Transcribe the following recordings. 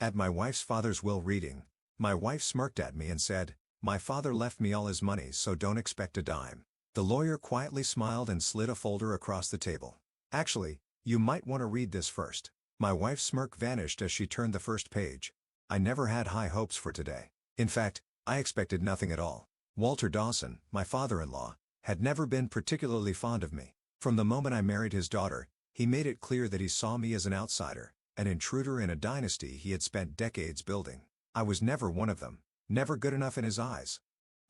At my wife's father's will reading, my wife smirked at me and said, "My father left me all his money, so don't expect a dime." The lawyer quietly smiled and slid a folder across the table. "Actually, you might want to read this first." My wife's smirk vanished as she turned the first page. I never had high hopes for today. In fact, I expected nothing at all. Walter Dawson, my father-in-law, had never been particularly fond of me. From the moment I married his daughter, he made it clear that he saw me as an outsider, an intruder in a dynasty he had spent decades building. I was never one of them, never good enough in his eyes.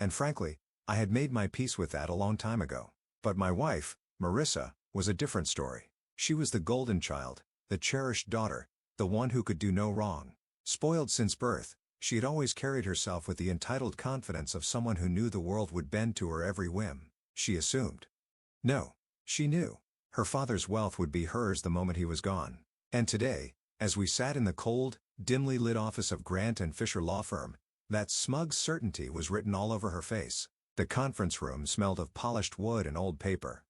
And frankly, I had made my peace with that a long time ago. But my wife, Marissa, was a different story. She was the golden child, the cherished daughter, the one who could do no wrong. Spoiled since birth, she had always carried herself with the entitled confidence of someone who knew the world would bend to her every whim. She assumed. No, she knew. Her father's wealth would be hers the moment he was gone. And today, as we sat in the cold, dimly lit office of Grant & Fisher law firm, that smug certainty was written all over her face. The conference room smelled of polished wood and old paper.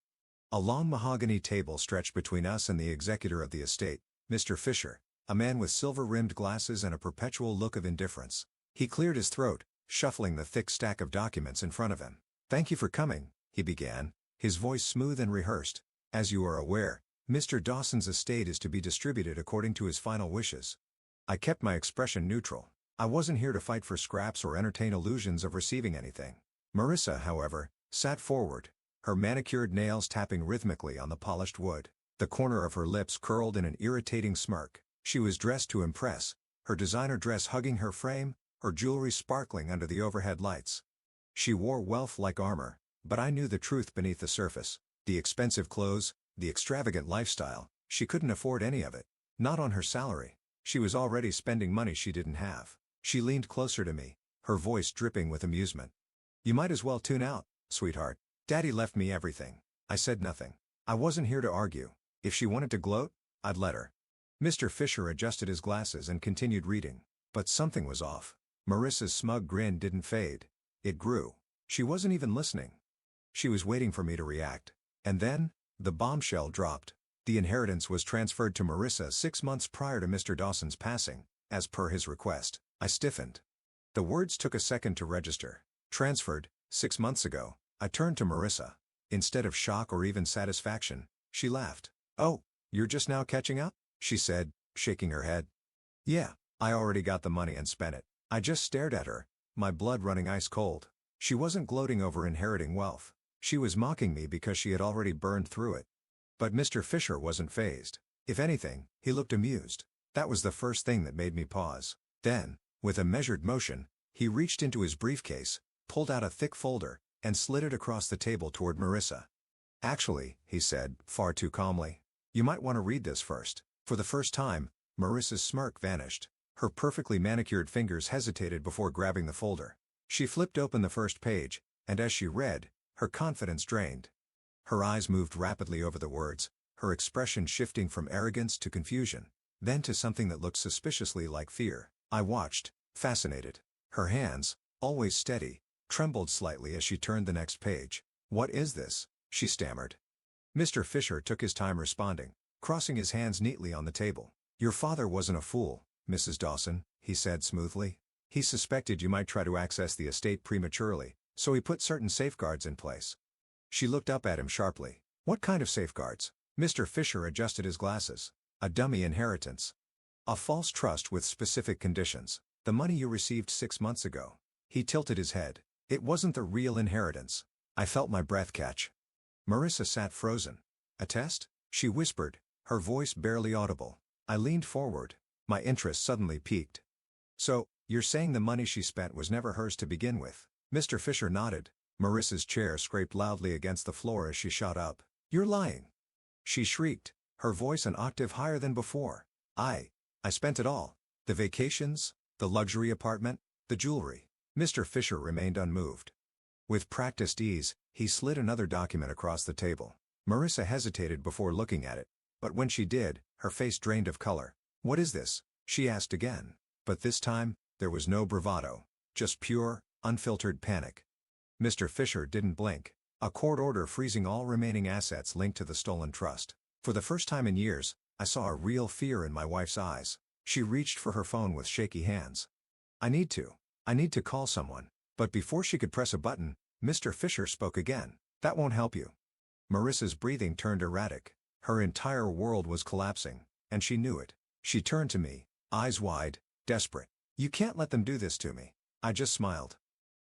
A long mahogany table stretched between us and the executor of the estate, Mr. Fisher, a man with silver-rimmed glasses and a perpetual look of indifference. He cleared his throat, shuffling the thick stack of documents in front of him. "Thank you for coming," he began, his voice smooth and rehearsed. "As you are aware, Mr. Dawson's estate is to be distributed according to his final wishes." I kept my expression neutral. I wasn't here to fight for scraps or entertain illusions of receiving anything. Marissa, however, sat forward, her manicured nails tapping rhythmically on the polished wood. The corner of her lips curled in an irritating smirk. She was dressed to impress, her designer dress hugging her frame, her jewelry sparkling under the overhead lights. She wore wealth like armor, but I knew the truth beneath the surface. The expensive clothes, the extravagant lifestyle, she couldn't afford any of it. Not on her salary. She was already spending money she didn't have. She leaned closer to me, her voice dripping with amusement. "You might as well tune out, sweetheart. Daddy left me everything." I said nothing. I wasn't here to argue. If she wanted to gloat, I'd let her. Mr. Fisher adjusted his glasses and continued reading. But something was off. Marissa's smug grin didn't fade. It grew. She wasn't even listening. She was waiting for me to react. And then, the bombshell dropped. The inheritance was transferred to Marissa 6 months prior to Mr. Dawson's passing, as per his request. I stiffened. The words took a second to register. Transferred, 6 months ago. I turned to Marissa. Instead of shock or even satisfaction, she laughed. "Oh, you're just now catching up?" she said, shaking her head. "Yeah, I already got the money and spent it." I just stared at her, my blood running ice cold. She wasn't gloating over inheriting wealth. She was mocking me because she had already burned through it. But Mr. Fisher wasn't fazed. If anything, he looked amused. That was the first thing that made me pause. Then, with a measured motion, he reached into his briefcase, pulled out a thick folder, and slid it across the table toward Marissa. "Actually," he said, far too calmly, "you might want to read this first." For the first time, Marissa's smirk vanished. Her perfectly manicured fingers hesitated before grabbing the folder. She flipped open the first page, and as she read, her confidence drained. Her eyes moved rapidly over the words, her expression shifting from arrogance to confusion, then to something that looked suspiciously like fear. I watched, fascinated. Her hands, always steady, trembled slightly as she turned the next page. "What is this?" she stammered. Mr. Fisher took his time responding, crossing his hands neatly on the table. "Your father wasn't a fool, Mrs. Dawson," he said smoothly. "He suspected you might try to access the estate prematurely, so he put certain safeguards in place." She looked up at him sharply. "What kind of safeguards?" Mr. Fisher adjusted his glasses. "A dummy inheritance. A false trust with specific conditions. The money you received 6 months ago." He tilted his head. "It wasn't the real inheritance." I felt my breath catch. Marissa sat frozen. "A test?" she whispered, her voice barely audible. I leaned forward. My interest suddenly piqued. "So, you're saying the money she spent was never hers to begin with?" Mr. Fisher nodded. Marissa's chair scraped loudly against the floor as she shot up. "You're lying!" she shrieked, her voice an octave higher than before. I spent it all. The vacations, the luxury apartment, the jewelry." Mr. Fisher remained unmoved. With practiced ease, he slid another document across the table. Marissa hesitated before looking at it, but when she did, her face drained of color. "What is this?" she asked again. But this time, there was no bravado, just pure, unfiltered panic. Mr. Fisher didn't blink. "A court order freezing all remaining assets linked to the stolen trust." For the first time in years, I saw a real fear in my wife's eyes. She reached for her phone with shaky hands. I need to. I need to call someone. But before she could press a button, Mr. Fisher spoke again. That won't help you. Marissa's breathing turned erratic. Her entire world was collapsing, and she knew it. She turned to me, eyes wide, desperate. You can't let them do this to me. I just smiled.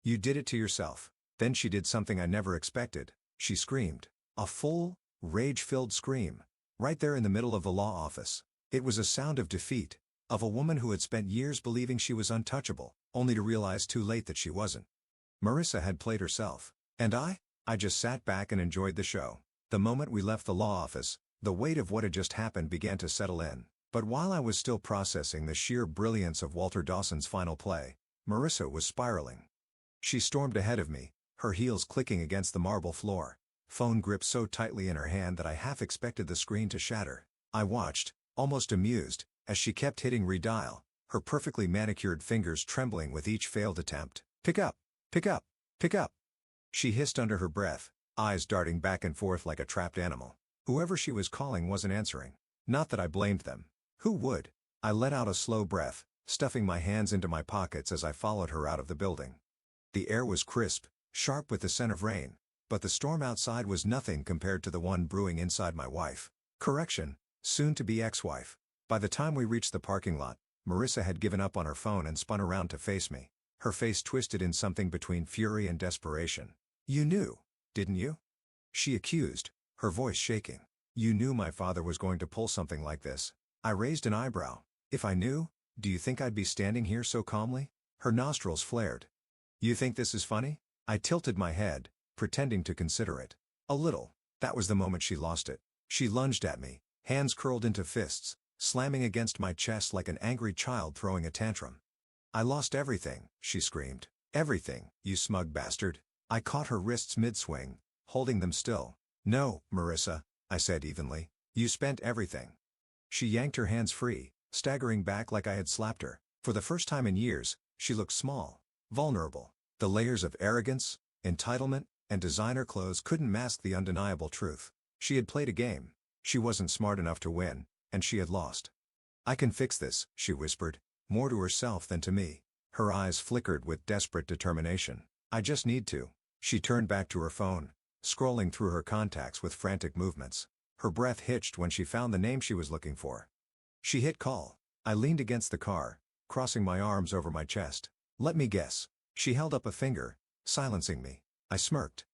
You did it to yourself. Then she did something I never expected. She screamed. A full, rage-filled scream. Right there in the middle of the law office. It was a sound of defeat. Of a woman who had spent years believing she was untouchable, only to realize too late that she wasn't. Marissa had played herself. And I just sat back and enjoyed the show. The moment we left the law office, the weight of what had just happened began to settle in. But while I was still processing the sheer brilliance of Walter Dawson's final play, Marissa was spiraling. She stormed ahead of me, her heels clicking against the marble floor, phone gripped so tightly in her hand that I half expected the screen to shatter. I watched, almost amused, as she kept hitting redial, her perfectly manicured fingers trembling with each failed attempt. Pick up! Pick up! Pick up! She hissed under her breath, eyes darting back and forth like a trapped animal. Whoever she was calling wasn't answering. Not that I blamed them. Who would? I let out a slow breath, stuffing my hands into my pockets as I followed her out of the building. The air was crisp, sharp with the scent of rain, but the storm outside was nothing compared to the one brewing inside my wife. Correction, soon-to-be ex-wife. By the time we reached the parking lot, Marissa had given up on her phone and spun around to face me. Her face twisted in something between fury and desperation. You knew, didn't you? She accused, her voice shaking. You knew my father was going to pull something like this. I raised an eyebrow. If I knew, do you think I'd be standing here so calmly? Her nostrils flared. You think this is funny? I tilted my head, pretending to consider it. A little. That was the moment she lost it. She lunged at me, hands curled into fists, slamming against my chest like an angry child throwing a tantrum. I lost everything, she screamed. Everything, you smug bastard. I caught her wrists mid-swing, holding them still. No, Marissa, I said evenly. You spent everything. She yanked her hands free, staggering back like I had slapped her. For the first time in years, she looked small, vulnerable. The layers of arrogance, entitlement, and designer clothes couldn't mask the undeniable truth. She had played a game. She wasn't smart enough to win, and she had lost. I can fix this, she whispered, more to herself than to me. Her eyes flickered with desperate determination. I just need to. She turned back to her phone, scrolling through her contacts with frantic movements. Her breath hitched when she found the name she was looking for. She hit call. I leaned against the car, crossing my arms over my chest. Let me guess. She held up a finger, silencing me. I smirked.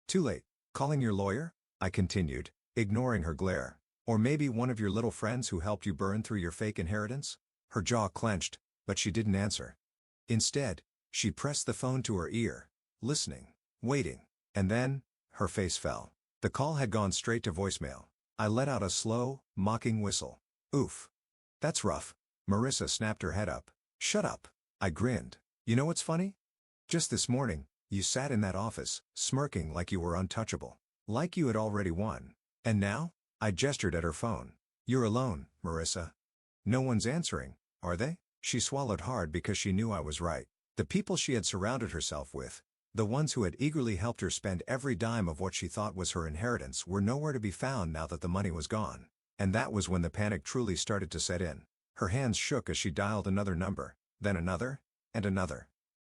Too late. Calling your lawyer? I continued, ignoring her glare. Or maybe one of your little friends who helped you burn through your fake inheritance? Her jaw clenched, but she didn't answer. Instead, she pressed the phone to her ear, listening, waiting. And then, her face fell. The call had gone straight to voicemail. I let out a slow, mocking whistle. Oof. That's rough. Marissa snapped her head up. Shut up. I grinned. You know what's funny? Just this morning, you sat in that office, smirking like you were untouchable. Like you had already won. And now? I gestured at her phone. You're alone, Marissa. No one's answering, are they? She swallowed hard because she knew I was right. The people she had surrounded herself with, the ones who had eagerly helped her spend every dime of what she thought was her inheritance, were nowhere to be found now that the money was gone. And that was when the panic truly started to set in. Her hands shook as she dialed another number, then another, and another.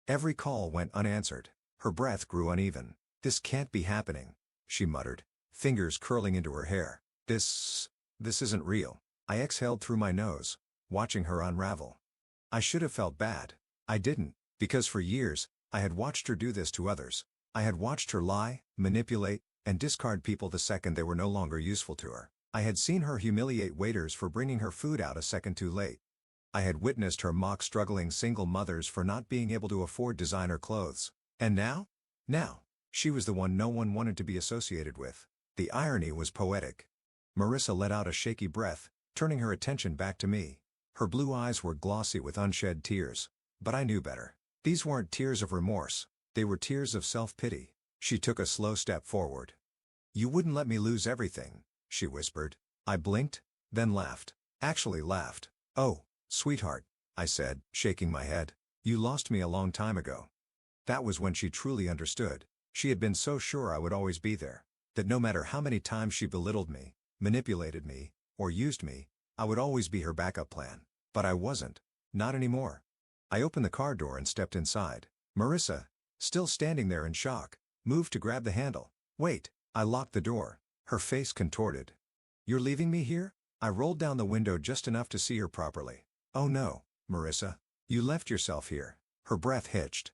Every call went unanswered. Her breath grew uneven. This can't be happening, she muttered, fingers curling into her hair. This isn't real. I exhaled through my nose, watching her unravel. I should have felt bad. I didn't, because for years, I had watched her do this to others. I had watched her lie, manipulate, and discard people the second they were no longer useful to her. I had seen her humiliate waiters for bringing her food out a second too late. I had witnessed her mock struggling single mothers for not being able to afford designer clothes. And now? Now, she was the one no one wanted to be associated with. The irony was poetic. Marissa let out a shaky breath, turning her attention back to me. Her blue eyes were glossy with unshed tears. But I knew better. These weren't tears of remorse. They were tears of self-pity. She took a slow step forward. You wouldn't let me lose everything, she whispered. I blinked, then laughed. Actually laughed. Oh, sweetheart, I said, shaking my head. You lost me a long time ago. That was when she truly understood. She had been so sure I would always be there. That no matter how many times she belittled me, manipulated me, or used me, I would always be her backup plan. But I wasn't. Not anymore. I opened the car door and stepped inside. Marissa, still standing there in shock, moved to grab the handle. Wait, I locked the door. Her face contorted. You're leaving me here? I rolled down the window just enough to see her properly. Oh no, Marissa. You left yourself here. Her breath hitched.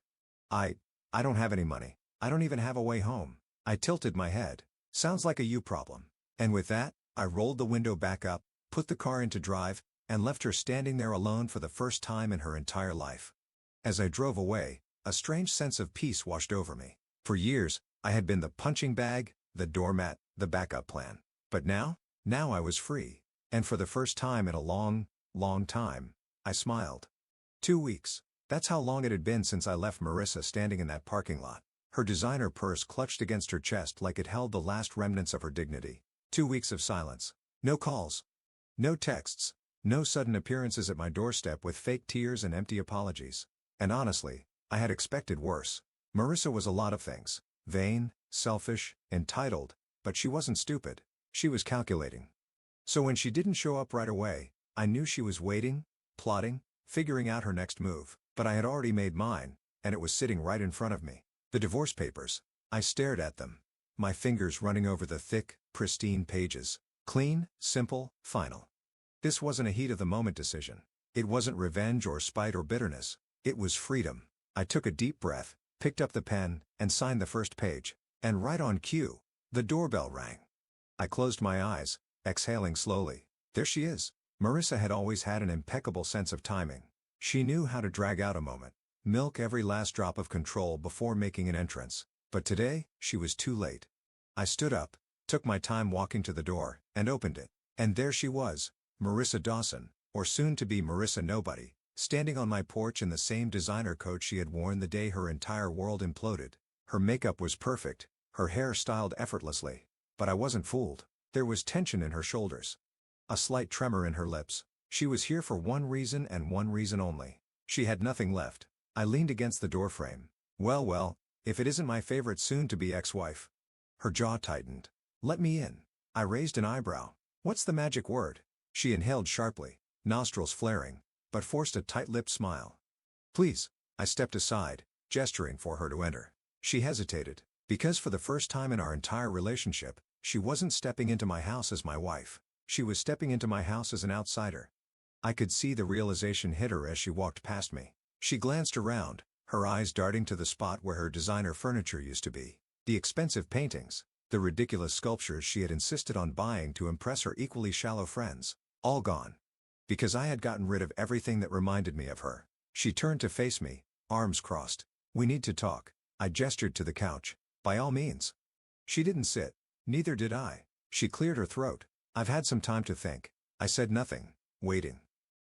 I don't have any money. I don't even have a way home. I tilted my head. Sounds like a you problem. And with that, I rolled the window back up, put the car into drive, and left her standing there alone for the first time in her entire life. As I drove away, a strange sense of peace washed over me. For years, I had been the punching bag, the doormat, the backup plan. But now I was free. And for the first time in a long, long time, I smiled. 2 weeks. That's how long it had been since I left Marissa standing in that parking lot. Her designer purse clutched against her chest like it held the last remnants of her dignity. 2 weeks of silence. No calls. No texts. No sudden appearances at my doorstep with fake tears and empty apologies. And honestly, I had expected worse. Marissa was a lot of things. Vain, selfish, entitled, but she wasn't stupid. She was calculating. So when she didn't show up right away, I knew she was waiting, plotting, figuring out her next move. But I had already made mine, and it was sitting right in front of me. The divorce papers. I stared at them, my fingers running over the thick, pristine pages. Clean, simple, final. This wasn't a heat-of-the-moment decision. It wasn't revenge or spite or bitterness. It was freedom. I took a deep breath, picked up the pen, and signed the first page. And right on cue, the doorbell rang. I closed my eyes, exhaling slowly. There she is. Marissa had always had an impeccable sense of timing. She knew how to drag out a moment, milk every last drop of control before making an entrance. But today, she was too late. I stood up, took my time walking to the door, and opened it. And there she was, Marissa Dawson, or soon-to-be Marissa Nobody, standing on my porch in the same designer coat she had worn the day her entire world imploded. Her makeup was perfect, her hair styled effortlessly. But I wasn't fooled. There was tension in her shoulders. A slight tremor in her lips. She was here for one reason and one reason only. She had nothing left. I leaned against the doorframe. Well, if it isn't my favorite soon-to-be ex-wife. Her jaw tightened. Let me in. I raised an eyebrow. What's the magic word? She inhaled sharply, nostrils flaring, but forced a tight-lipped smile. Please. I stepped aside, gesturing for her to enter. She hesitated, because for the first time in our entire relationship, she wasn't stepping into my house as my wife. She was stepping into my house as an outsider. I could see the realization hit her as she walked past me. She glanced around, her eyes darting to the spot where her designer furniture used to be. The expensive paintings, the ridiculous sculptures she had insisted on buying to impress her equally shallow friends, all gone. Because I had gotten rid of everything that reminded me of her. She turned to face me, arms crossed. We need to talk. I gestured to the couch. By all means. She didn't sit. Neither did I. She cleared her throat. I've had some time to think. I said nothing, waiting.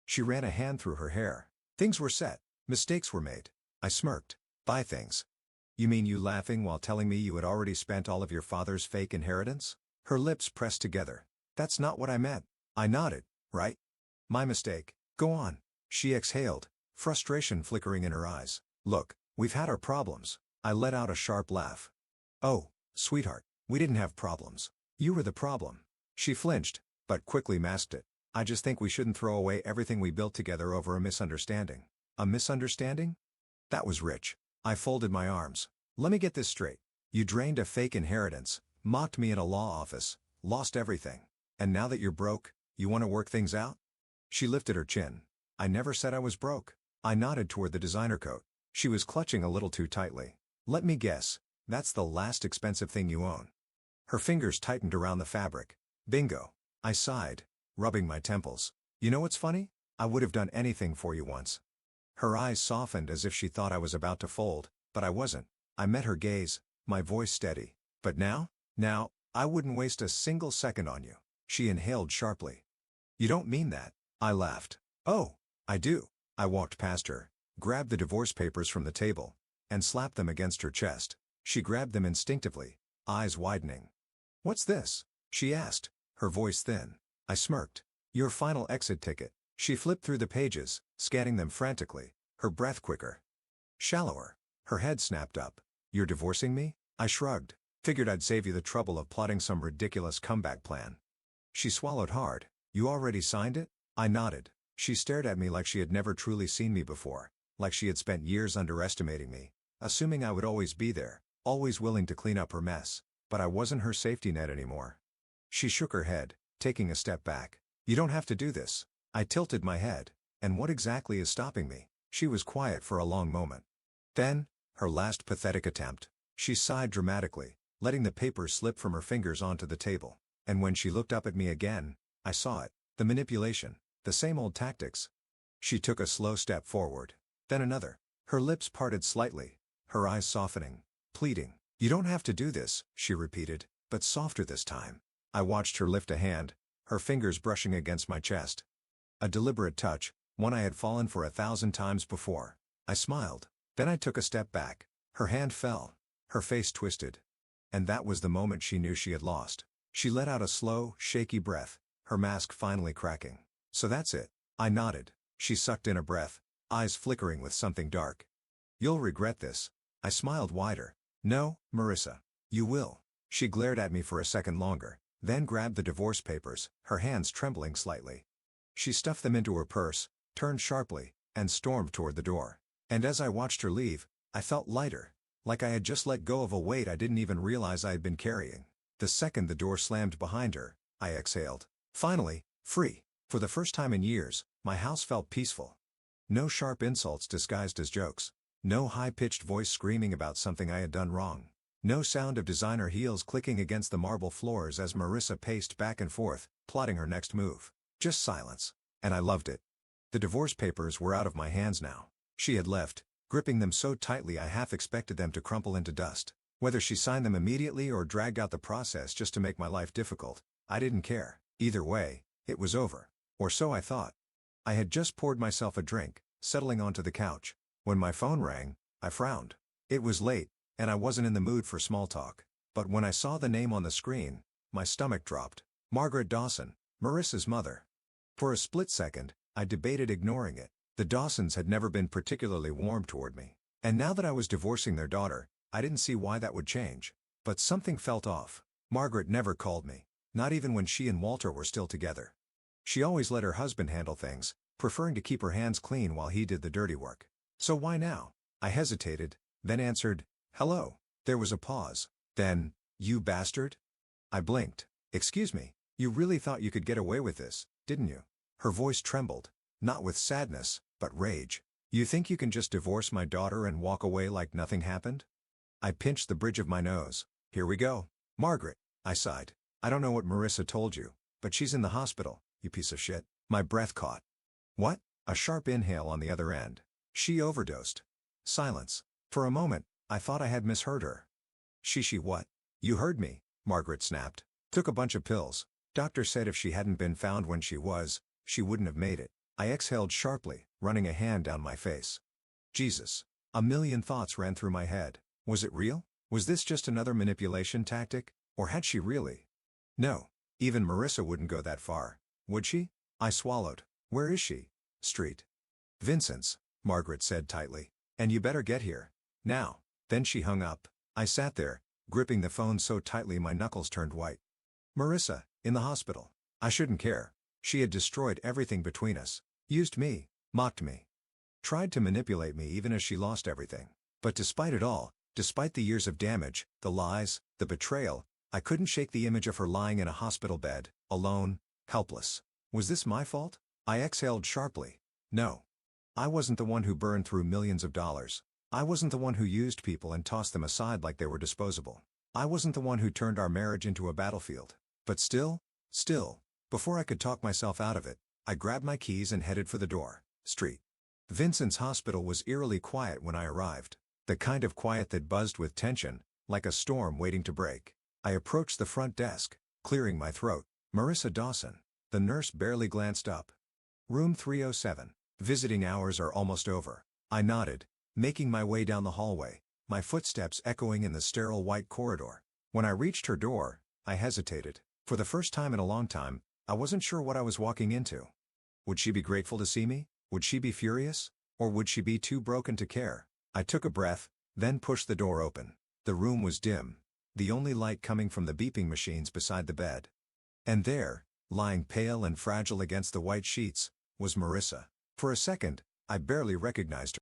She ran a hand through her hair. Things were set. Mistakes were made. I smirked. Buy things. You mean you laughing while telling me you had already spent all of your father's fake inheritance? Her lips pressed together. That's not what I meant. I nodded. Right? My mistake. Go on. She exhaled, frustration flickering in her eyes. Look, we've had our problems. I let out a sharp laugh. Oh, sweetheart, we didn't have problems. You were the problem. She flinched, but quickly masked it. I just think we shouldn't throw away everything we built together over a misunderstanding. A misunderstanding? That was rich. I folded my arms. Let me get this straight. You drained a fake inheritance, mocked me in a law office, lost everything. And now that you're broke, you want to work things out? She lifted her chin. I never said I was broke. I nodded toward the designer coat. She was clutching a little too tightly. Let me guess, that's the last expensive thing you own. Her fingers tightened around the fabric. Bingo. I sighed, rubbing my temples. You know what's funny? I would have done anything for you once. Her eyes softened as if she thought I was about to fold, but I wasn't. I met her gaze, my voice steady. But now, I wouldn't waste a single second on you. She inhaled sharply. You don't mean that. I laughed. Oh, I do. I walked past her, grabbed the divorce papers from the table, and slapped them against her chest. She grabbed them instinctively, eyes widening. What's this? She asked, her voice thin. I smirked. Your final exit ticket. She flipped through the pages, scanning them frantically, her breath quicker. Shallower. Her head snapped up. You're divorcing me? I shrugged. Figured I'd save you the trouble of plotting some ridiculous comeback plan. She swallowed hard. You already signed it? I nodded. She stared at me like she had never truly seen me before, like she had spent years underestimating me, assuming I would always be there, always willing to clean up her mess, but I wasn't her safety net anymore. She shook her head, taking a step back. "You don't have to do this." I tilted my head. "And what exactly is stopping me?" She was quiet for a long moment. Then, her last pathetic attempt. She sighed dramatically, letting the papers slip from her fingers onto the table. And when she looked up at me again, I saw it. The manipulation. The same old tactics. She took a slow step forward. Then another. Her lips parted slightly, her eyes softening, pleading. "You don't have to do this," she repeated, but softer this time. I watched her lift a hand, her fingers brushing against my chest. A deliberate touch, one I had fallen for 1,000 times before. I smiled. Then I took a step back. Her hand fell. Her face twisted. And that was the moment she knew she had lost. She let out a slow, shaky breath, her mask finally cracking. "So that's it." I nodded. She sucked in a breath, eyes flickering with something dark. "You'll regret this." I smiled wider. "No, Marissa. You will." She glared at me for a second longer, then grabbed the divorce papers, her hands trembling slightly. She stuffed them into her purse, turned sharply, and stormed toward the door. And as I watched her leave, I felt lighter, like I had just let go of a weight I didn't even realize I had been carrying. The second the door slammed behind her, I exhaled. Finally, free. For the first time in years, my house felt peaceful. No sharp insults disguised as jokes. No high-pitched voice screaming about something I had done wrong. No sound of designer heels clicking against the marble floors as Marissa paced back and forth, plotting her next move. Just silence. And I loved it. The divorce papers were out of my hands now. She had left, gripping them so tightly I half expected them to crumple into dust. Whether she signed them immediately or dragged out the process just to make my life difficult, I didn't care. Either way, it was over. Or so I thought. I had just poured myself a drink, settling onto the couch. When my phone rang, I frowned. It was late, and I wasn't in the mood for small talk. But when I saw the name on the screen, my stomach dropped. Margaret Dawson, Marissa's mother. For a split second, I debated ignoring it. The Dawsons had never been particularly warm toward me. And now that I was divorcing their daughter, I didn't see why that would change. But something felt off. Margaret never called me, not even when she and Walter were still together. She always let her husband handle things, preferring to keep her hands clean while he did the dirty work. So why now? I hesitated, then answered, "Hello." There was a pause. Then, "You bastard?" I blinked. "Excuse me, you really thought you could get away with this, didn't you?" Her voice trembled, not with sadness, but rage. "You think you can just divorce my daughter and walk away like nothing happened?" I pinched the bridge of my nose. "Here we go." "Margaret," I sighed. "I don't know what Marissa told you, but she's in the hospital, you piece of shit." My breath caught. "What?" A sharp inhale on the other end. "She overdosed." Silence. For a moment, I thought I had misheard her. She what?" "You heard me," Margaret snapped. "Took a bunch of pills. Doctor said if she hadn't been found when she wouldn't have made it." I exhaled sharply, running a hand down my face. Jesus. A million thoughts ran through my head. Was it real? Was this just another manipulation tactic? Or had she really? No. Even Marissa wouldn't go that far. Would she? I swallowed. "Where is she?" "Street. Vincent's," Margaret said tightly. "And you better get here. Now." Then she hung up. I sat there, gripping the phone so tightly my knuckles turned white. Marissa, in the hospital. I shouldn't care. She had destroyed everything between us. Used me, mocked me. Tried to manipulate me even as she lost everything. But despite it all, despite the years of damage, the lies, the betrayal, I couldn't shake the image of her lying in a hospital bed, alone, helpless. Was this my fault? I exhaled sharply. No. I wasn't the one who burned through millions of dollars. I wasn't the one who used people and tossed them aside like they were disposable. I wasn't the one who turned our marriage into a battlefield. But still, before I could talk myself out of it, I grabbed my keys and headed for the door. Street. Vincent's hospital was eerily quiet when I arrived. The kind of quiet that buzzed with tension, like a storm waiting to break. I approached the front desk, clearing my throat. Marissa Dawson. The nurse barely glanced up. Room 307. Visiting hours are almost over. I nodded, making my way down the hallway, my footsteps echoing in the sterile white corridor. When I reached her door, I hesitated. For the first time in a long time, I wasn't sure what I was walking into. Would she be grateful to see me? Would she be furious? Or would she be too broken to care? I took a breath, then pushed the door open. The room was dim, the only light coming from the beeping machines beside the bed. And there, lying pale and fragile against the white sheets, was Marissa. For a second, I barely recognized her.